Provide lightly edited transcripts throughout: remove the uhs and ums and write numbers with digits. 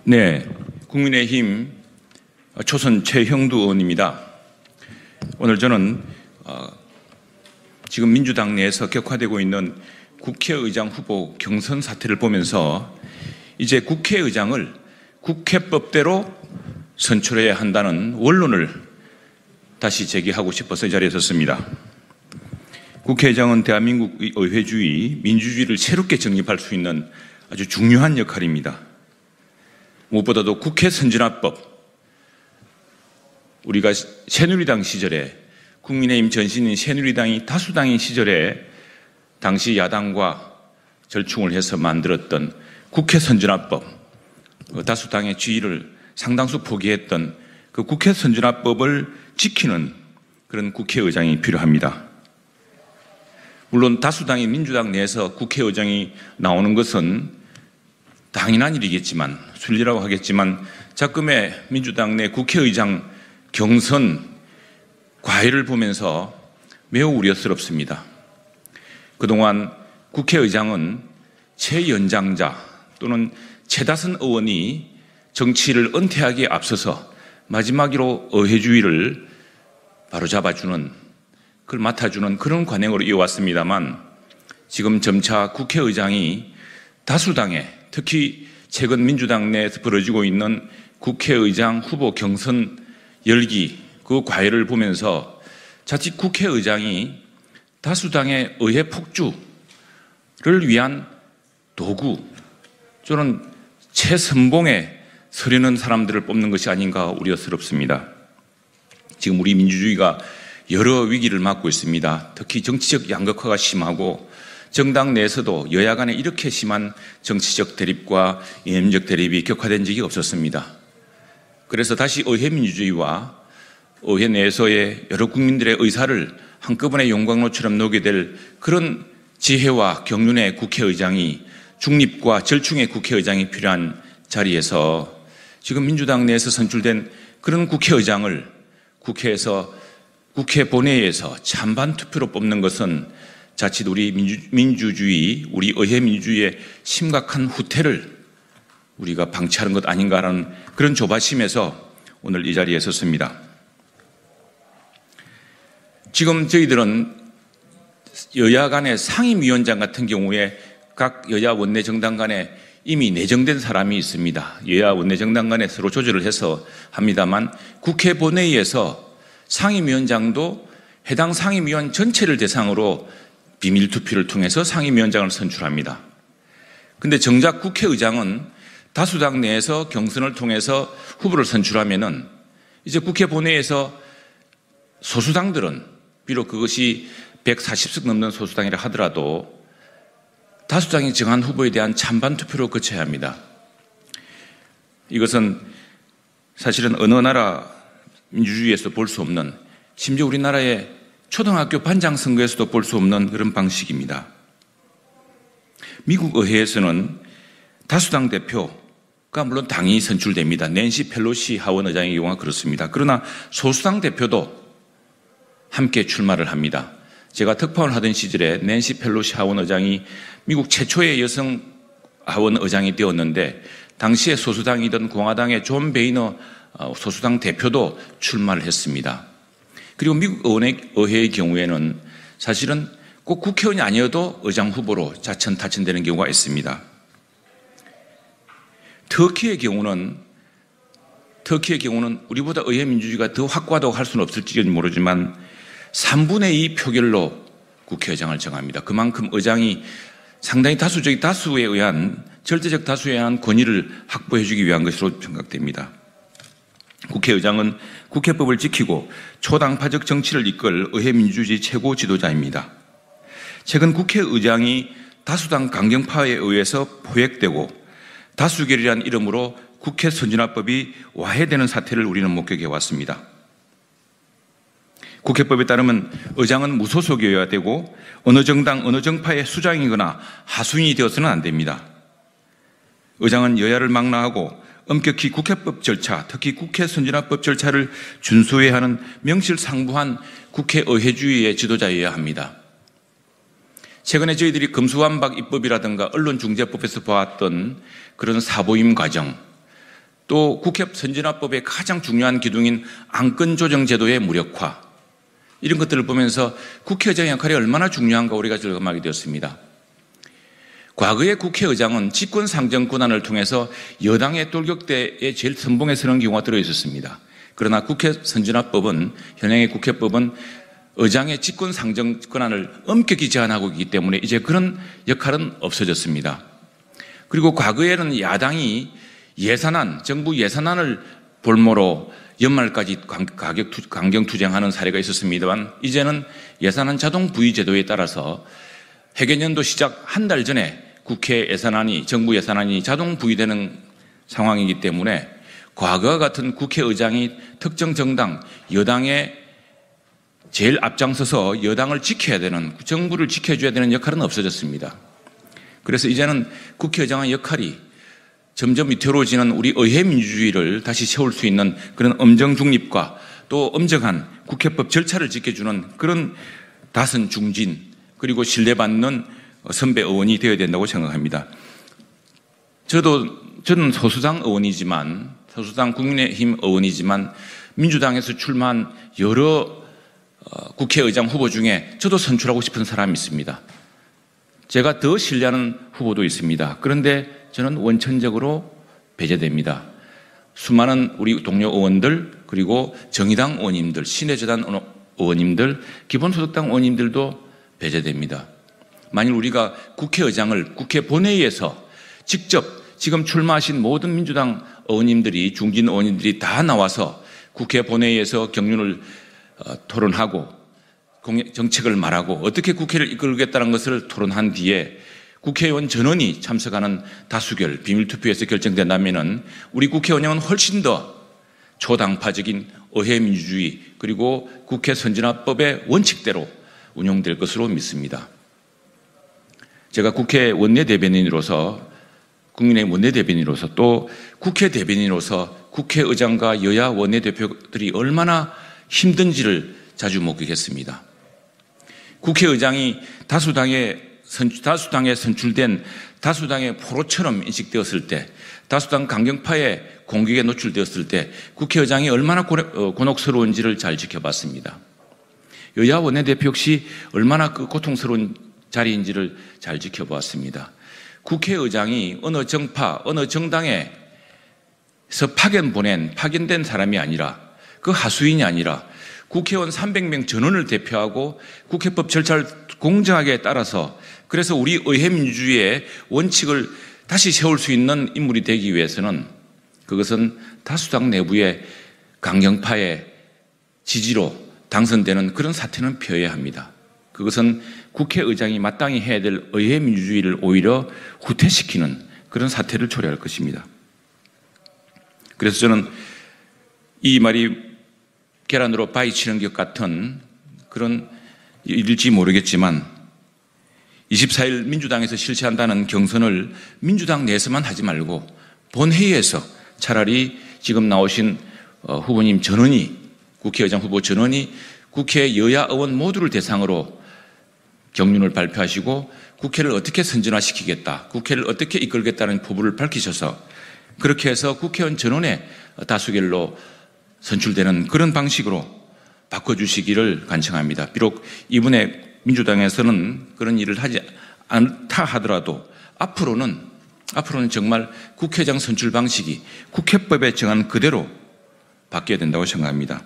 네, 국민의힘 초선 최형두 의원입니다. 오늘 저는 지금 민주당 내에서 격화되고 있는 국회의장 후보 경선 사태를 보면서 이제 국회의장을 국회법대로 선출해야 한다는 원론을 다시 제기하고 싶어서 이 자리에 섰습니다. 국회의장은 대한민국의 의회주의, 민주주의를 새롭게 정립할 수 있는 아주 중요한 역할입니다. 무엇보다도 국회 선진화법, 우리가 새누리당 시절에 국민의힘 전신인 새누리당이 다수당인 시절에 당시 야당과 절충을 해서 만들었던 국회 선진화법, 다수당의 지위를 상당수 포기했던 그 국회 선진화법을 지키는 그런 국회의장이 필요합니다. 물론 다수당인 민주당 내에서 국회의장이 나오는 것은 당연한 일이겠지만, 순리라고 하겠지만 자금의 민주당 내 국회의장 경선 과외를 보면서 매우 우려스럽습니다. 그동안 국회의장은 최연장자 또는 최다선 의원이 정치를 은퇴하기에 앞서서 마지막으로 의회주의를 바로잡아주는, 그걸 맡아주는 그런 관행으로 이어왔습니다만, 지금 점차 국회의장이 다수당에, 특히 최근 민주당 내에서 벌어지고 있는 국회의장 후보 경선 열기, 그 과외를 보면서 자칫 국회의장이 다수당의 의회 폭주를 위한 도구, 저는 최선봉에 서려는 사람들을 뽑는 것이 아닌가 우려스럽습니다. 지금 우리 민주주의가 여러 위기를 맞고 있습니다. 특히 정치적 양극화가 심하고 정당 내에서도 여야 간에 이렇게 심한 정치적 대립과 이념적 대립이 격화된 적이 없었습니다. 그래서 다시 의회 민주주의와 의회 내에서의 여러 국민들의 의사를 한꺼번에 용광로처럼 녹게 될 그런 지혜와 경륜의 국회의장이, 중립과 절충의 국회의장이 필요한 자리에서 지금 민주당 내에서 선출된 그런 국회의장을 국회에서, 국회 본회의에서 찬반 투표로 뽑는 것은 자칫 우리 민주주의, 우리 의회 민주주의의 심각한 후퇴를 우리가 방치하는 것 아닌가라는 그런 조바심에서 오늘 이 자리에 섰습니다. 지금 저희들은 여야 간의 상임위원장 같은 경우에 각 여야 원내 정당 간에 이미 내정된 사람이 있습니다. 여야 원내 정당 간에 서로 조절을 해서 합니다만, 국회 본회의에서 상임위원장도 해당 상임위원 전체를 대상으로 비밀 투표를 통해서 상임위원장을 선출합니다. 그런데 정작 국회의장은 다수당 내에서 경선을 통해서 후보를 선출하면은 이제 국회 본회의에서 소수당들은, 비록 그것이 140석 넘는 소수당이라 하더라도 다수당이 정한 후보에 대한 찬반 투표로 거쳐야 합니다. 이것은 사실은 어느 나라 민주주의에서 볼 수 없는, 심지어 우리나라의 초등학교 반장 선거에서도 볼 수 없는 그런 방식입니다. 미국 의회에서는 다수당 대표가 물론 당연히 선출됩니다. 낸시 펠로시 하원 의장의 경우가 그렇습니다. 그러나 소수당 대표도 함께 출마를 합니다. 제가 특파원을 하던 시절에 낸시 펠로시 하원 의장이 미국 최초의 여성 하원 의장이 되었는데, 당시에 소수당이던 공화당의 존 베이너 소수당 대표도 출마를 했습니다. 그리고 미국 의회의 경우에는 사실은 꼭 국회의원이 아니어도 의장 후보로 자천타천되는 경우가 있습니다. 터키의 경우는 우리보다 의회 민주주의가 더 확고하다고 할 수는 없을지 모르지만 3분의 2 표결로 국회의장을 정합니다. 그만큼 의장이 상당히 다수에 의한, 절대적 다수에 의한 권위를 확보해 주기 위한 것으로 생각됩니다. 국회의장은 국회법을 지키고 초당파적 정치를 이끌 의회 민주주의 최고 지도자입니다. 최근 국회의장이 다수당 강경파에 의해서 포획되고 다수결이라는 이름으로 국회 선진화법이 와해되는 사태를 우리는 목격해 왔습니다. 국회법에 따르면 의장은 무소속이어야 되고 어느 정당, 어느 정파의 수장이거나 하수인이 되어서는 안 됩니다. 의장은 여야를 망라하고 엄격히 국회법 절차, 특히 국회 선진화법 절차를 준수해야 하는 명실상부한 국회의회주의의 지도자여야 합니다. 최근에 저희들이 금수완박 입법이라든가 언론중재법에서 보았던 그런 사보임 과정, 또 국회 선진화법의 가장 중요한 기둥인 안건조정제도의 무력화, 이런 것들을 보면서 국회의장의 역할이 얼마나 중요한가 우리가 절감하게 되었습니다. 과거의 국회의장은 집권상정 권한을 통해서 여당의 돌격대에 제일 선봉에 서는 경우가 들어있었습니다. 그러나 국회 선진화법은, 현행의 국회법은 의장의 집권상정 권한을 엄격히 제한하고 있기 때문에 이제 그런 역할은 없어졌습니다. 그리고 과거에는 야당이 예산안, 정부 예산안을 볼모로 연말까지 강경투쟁하는 사례가 있었습니다만, 이제는 예산안 자동 부의 제도에 따라서 회계년도 시작 한 달 전에 국회 예산안이, 정부 예산안이 자동 부의되는 상황이기 때문에 과거와 같은 국회의장이 특정 정당, 여당에 제일 앞장서서 여당을 지켜야 되는, 정부를 지켜줘야 되는 역할은 없어졌습니다. 그래서 이제는 국회의장의 역할이 점점 위태로워지는 우리 의회 민주주의를 다시 세울 수 있는 그런 엄정 중립과 또 엄정한 국회법 절차를 지켜주는 그런 다선 중진, 그리고 신뢰받는 선배 의원이 되어야 된다고 생각합니다. 저는 소수당 의원이지만, 소수당 국민의힘 의원이지만 민주당에서 출마한 여러 국회의장 후보 중에 저도 선출하고 싶은 사람이 있습니다. 제가 더 신뢰하는 후보도 있습니다. 그런데 저는 원천적으로 배제됩니다. 수많은 우리 동료 의원들, 그리고 정의당 의원님들, 신해재단 의원님들, 기본소득당 의원님들도 배제됩니다. 만일 우리가 국회의장을 국회 본회의에서 직접 지금 출마하신 모든 민주당 의원님들이, 중진 의원님들이 다 나와서 국회 본회의에서 경륜을 토론하고 정책을 말하고 어떻게 국회를 이끌겠다는 것을 토론한 뒤에 국회의원 전원이 참석하는 다수결, 비밀투표에서 결정된다면 우리 국회 운영은 훨씬 더 초당파적인 의회 민주주의, 그리고 국회 선진화법의 원칙대로 운영될 것으로 믿습니다. 제가 국회 원내대변인으로서, 국민의힘 원내대변인으로서, 또 국회 대변인으로서 국회의장과 여야 원내대표들이 얼마나 힘든지를 자주 목격했습니다. 국회의장이 다수당에 선출된 다수당의 포로처럼 인식되었을 때, 다수당 강경파의 공격에 노출되었을 때 국회의장이 얼마나 곤혹스러운지를 잘 지켜봤습니다. 여야 원내대표 역시 얼마나 그 고통스러운 자리인지를 잘 지켜보았습니다. 국회의장이 어느 정파, 어느 정당에서 파견된 사람이 아니라, 그 하수인이 아니라 국회의원 300명 전원을 대표하고 국회법 절차를 공정하게 따라서, 그래서 우리 의회 민주주의의 원칙을 다시 세울 수 있는 인물이 되기 위해서는, 그것은 다수당 내부의 강경파의 지지로 당선되는 그런 사태는 피해야 합니다. 그것은 국회의장이 마땅히 해야 될 의회 민주주의를 오히려 후퇴시키는 그런 사태를 초래할 것입니다. 그래서 저는 이 말이 계란으로 바위 치는 것 같은 그런 일일지 모르겠지만, 24일 민주당에서 실시한다는 경선을 민주당 내에서만 하지 말고 본회의에서 차라리 지금 나오신 후보님 전원이, 국회의장 후보 전원이 국회 여야 의원 모두를 대상으로 경륜을 발표하시고 국회를 어떻게 선진화시키겠다, 국회를 어떻게 이끌겠다는 포부를 밝히셔서 그렇게 해서 국회의원 전원의 다수결로 선출되는 그런 방식으로 바꿔주시기를 간청합니다. 비록 이번에 민주당에서는 그런 일을 하지 않다 하더라도 앞으로는 정말 국회의장 선출 방식이 국회법에 정한 그대로 바뀌어야 된다고 생각합니다.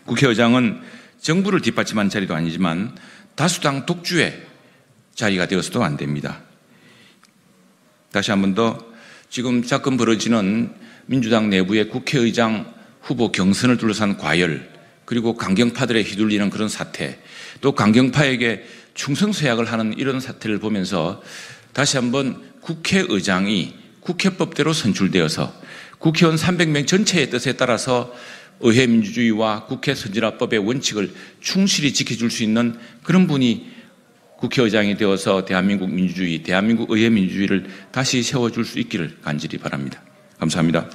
국회의장은 정부를 뒷받침한 자리도 아니지만 다수당 독주의 자리가 되어서도 안 됩니다. 다시 한 번 더, 지금 자꾸 벌어지는 민주당 내부의 국회의장 후보 경선을 둘러싼 과열, 그리고 강경파들에 휘둘리는 그런 사태, 또 강경파에게 충성서약을 하는 이런 사태를 보면서 다시 한번 국회의장이 국회법대로 선출되어서 국회의원 300명 전체의 뜻에 따라서 의회 민주주의와 국회 선진화법의 원칙을 충실히 지켜줄 수 있는 그런 분이 국회의장이 되어서 대한민국 민주주의, 대한민국 의회 민주주의를 다시 세워줄 수 있기를 간절히 바랍니다. 감사합니다.